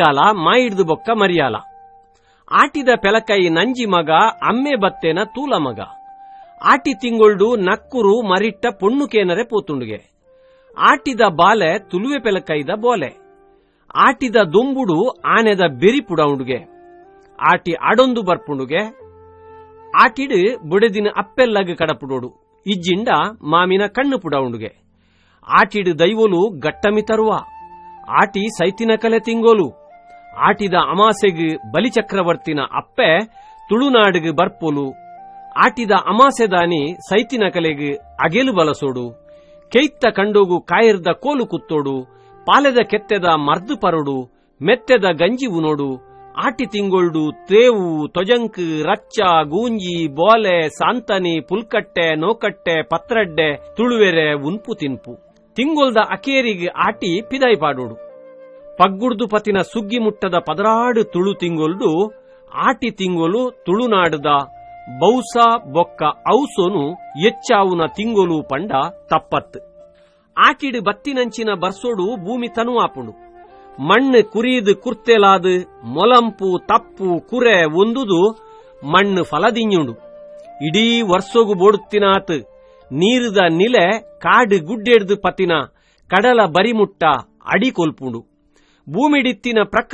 ಗಾಲ ಮಾಯಿಡ್ದು ಬೊಕ್ಕ ಮರಿಯಾಲ. ಆಟಿದ ಪೆಲಕೈ ನಂಜಿ ಮಗ ಅಮ್ಮೆ ಬತ್ತೇನ ತೂಲ ಮಗ. ಆಟಿ ತಿಂಗೊಳ್ಡು ನಕ್ಕುರು ಮರಿಟ್ಟ ಪೊಣ್ಣುಕೇನರೆ ಪೋತುಂಡುಗೆ. ಆಟಿದ ಬಾಲೆ ತುಲುವೆ ಪೆಲಕೈದ ಬೋಲೆ. ಆಟಿದ ದೊಂಬುಡು ಆನೆದ ಬೆರಿ ಪುಡವುಂಡುಗೆ. ಆಟಿ ಅಡೊಂದು ಬರ್ಪುಂಡುಗೆ. ಆಟಿಡು ಬುಡೆದಿನ ಅಪ್ಪೆಲ್ಲಗ ಕಡಪುಡೋಡು. ಇಜ್ಜಿಂಡ ಮಾಮಿನ ಕಣ್ಣು ಪುಡವುಂಡುಗೆ. ಆಟಿಡು ದೈವೋಲು ಗಟ್ಟಮಿ ತರುವ. ಆಟಿ ಸೈತಿನ ಕಲೆ ತಿಂಗೋಲು. ಆಟಿದ ಅಮಾಸೆಗ್ ಬಲಿಚಕ್ರವರ್ತಿನ ಅಪ್ಪೆ ತುಳುನಾಡಿಗೆ ಬರ್ಪೋಲು. ಆಟಿದ ಅಮಾಸೆದಾನಿ ಸೈತಿನ ಕಲೆಗೆ ಅಗೆಲು ಬಲಸೋಡು. ಕೆಯ್ತ ಕಂಡೋಗು ಕಾಯಿರ್ದ ಕೋಲು ಕುತ್ತೋಡು. ಪಾಲೆದ ಕೆತ್ತೆದ ಮರ್ದು ಪರೋಡು. ಮೆತ್ತೆದ ಗಂಜಿ ಉನೋಡು. ಆಟಿ ತಿಂಗೊಳ್ಡು ತೇವು ತೊಜಂಕ್ ರಚ್ಚ ಗೂಂಜಿ ಬೋಲೆ ಸಾಂತನಿ ಪುಲ್ಕಟ್ಟೆ ನೋಕಟ್ಟೆ ಪತ್ರಡ್ಡೆ ತುಳುವೆರೆ ಉನ್ಪು ತಿನ್ಪು. ತಿಂಗೊಲ್ದ ಅಕೇರಿಗೆ ಆಟಿ ಪಿದಾಯಿ ಪಾಡೋಡು. ಪಗ್ಗುಡ್ದು ಪತಿನ ಸುಗ್ಗಿ ಮುಟ್ಟದ ಪದರಾಡು ತುಳು ತಿಂಗೊಲ್ಡು ಆಟಿ ತಿಂಗೊಲು ತುಳುನಾಡದ ಬೌಸ ಬೊಕ್ಕ ಔಸೋನು ಎಚ್ಚಾವುನ ತಿಂಗೊಲು ಪಂಡ ತಪ್ಪತ್. ಆಟಿಡು ಬತ್ತಿನಂಚಿನ ಬರ್ಸೋಡು ಭೂಮಿ ತನುವಾಪುಂಡು. ಮಣ್ಣು ಕುರಿದು ಕುರ್ತೆಲಾದು ಮೊಲಂಪು ತಪ್ಪು ಕುರೆ ಒಂದುದು ಮಣ್ಣು ಫಲದಿಂಜುಂಡು. ಇಡೀ ವರ್ಷೋಗು ಬೋಡುತ್ತಿನಾತ್ ನೀರುದ ನಿಲೆ ಕಾಡು ಗುಡ್ಡೆಡ್ದು ಪತಿನ ಕಡಲ ಬರಿಮುಟ್ಟ ಅಡಿ ಕೊಲ್ಪುಂಡು. ಭೂಮಿಡಿತ್ತಿನ